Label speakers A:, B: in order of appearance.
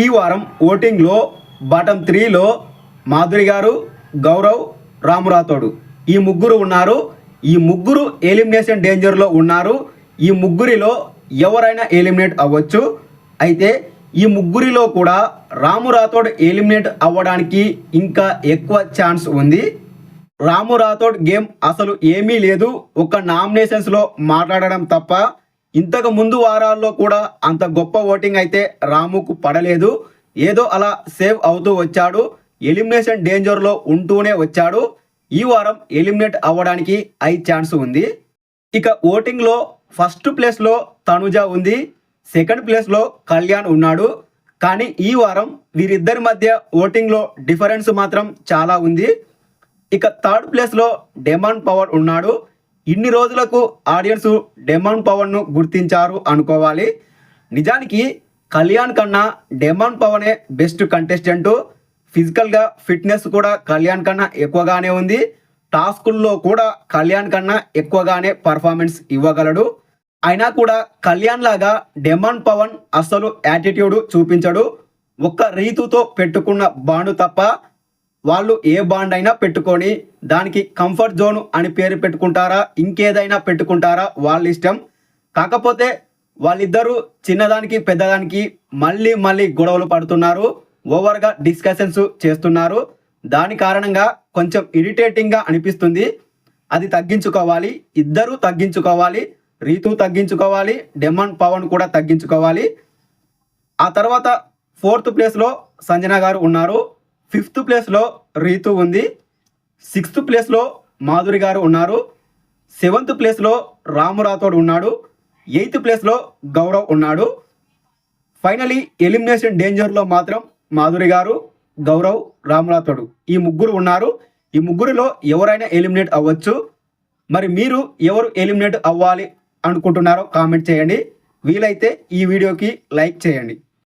A: ఈ వారం ఓటింగ్లో బాటమ్ 3లో మాధురి గారు, గౌరవ్, రాము రాథోడ్ ఈ ముగ్గురు ఉన్నారు. ఈ ముగ్గురు ఎలిమినేషన్ డేంజర్లో ఉన్నారు. ఈ ముగ్గురిలో ఎవరైనా ఎలిమినేట్ అవ్వచ్చు. అయితే ఈ ముగ్గురిలో కూడా రాము రాథోడ్ ఎలిమినేట్ అవ్వడానికి ఇంకా ఎక్కువ ఛాన్స్ ఉంది. రాము రాథోడ్ గేమ్ అసలు ఏమీ లేదు, ఒక నామినేషన్స్లో మాట్లాడడం తప్ప. ఇంతకు ముందు వారాల్లో కూడా అంత గొప్ప ఓటింగ్ అయితే రాముకు పడలేదు. ఏదో అలా సేవ్ అవుతూ వచ్చాడు, ఎలిమినేషన్ డేంజర్లో ఉంటూనే వచ్చాడు. ఈ వారం ఎలిమినేట్ అవ్వడానికి హై ఛాన్స్ ఉంది. ఇక ఓటింగ్లో ఫస్ట్ ప్లేస్లో తనుజ ఉంది, సెకండ్ ప్లేస్లో కళ్యాణ్ ఉన్నాడు. కానీ ఈ వారం వీరిద్దరి మధ్య ఓటింగ్లో డిఫరెన్స్ మాత్రం చాలా ఉంది. ఇక థర్డ్ ప్లేస్లో డెమాన్ పవన్ ఉన్నాడు. ఇన్ని రోజులకు ఆడియన్స్ డెమాన్ పవన్ను గుర్తించారు అనుకోవాలి. నిజానికి కళ్యాణ్ కన్నా డెమాన్ పవనే బెస్ట్ కంటెస్టెంట్. ఫిజికల్గా ఫిట్నెస్ కూడా కళ్యాణ్ కన్నా ఎక్కువగానే ఉంది. టాస్కుల్లో కూడా కళ్యాణ్ కన్నా ఎక్కువగానే పర్ఫార్మెన్స్ ఇవ్వగలడు. అయినా కూడా కళ్యాణ్ లాగా డెమాన్ పవన్ అస్సలు యాటిట్యూడ్ చూపించడు. ఒక్క రీతుతో పెట్టుకున్న బాండ్ తప్ప వాళ్ళు ఏ బాండ్ అయినా పెట్టుకొని దానికి కంఫర్ట్ జోన్ అని పేరు పెట్టుకుంటారా, ఇంకేదైనా పెట్టుకుంటారా, వాళ్ళ ఇష్టం. కాకపోతే వాళ్ళిద్దరూ చిన్నదానికి పెద్దదానికి మళ్ళీ గొడవలు పడుతున్నారు, ఓవర్గా డిస్కషన్స్ చేస్తున్నారు. దాని కారణంగా కొంచెం ఇరిటేటింగ్గా అనిపిస్తుంది. అది తగ్గించుకోవాలి, ఇద్దరూ తగ్గించుకోవాలి. రీతు తగ్గించుకోవాలి, డెమాన్ పవన్ కూడా తగ్గించుకోవాలి. ఆ తర్వాత ఫోర్త్ ప్లేస్లో సంజన గారు ఉన్నారు, ఫిఫ్త్ ప్లేస్లో రీతు ఉంది, సిక్స్త్ ప్లేస్లో మాధురి గారు ఉన్నారు, సెవెంత్ ప్లేస్లో రాము రాథోడ్ ఉన్నాడు, ఎయిత్ ప్లేస్లో గౌరవ్ ఉన్నాడు. ఫైనలీ ఎలిమినేషన్ డేంజర్లో మాత్రం మాధురి గారు, గౌరవ్, రాము రాథోడ్ ఈ ముగ్గురు ఉన్నారు. ఈ ముగ్గురిలో ఎవరైనా ఎలిమినేట్ అవ్వచ్చు. మరి మీరు ఎవరు ఎలిమినేట్ అవ్వాలి అనుకుంటున్నారో కామెంట్ చేయండి. వీలైతే ఈ వీడియోకి లైక్ చేయండి.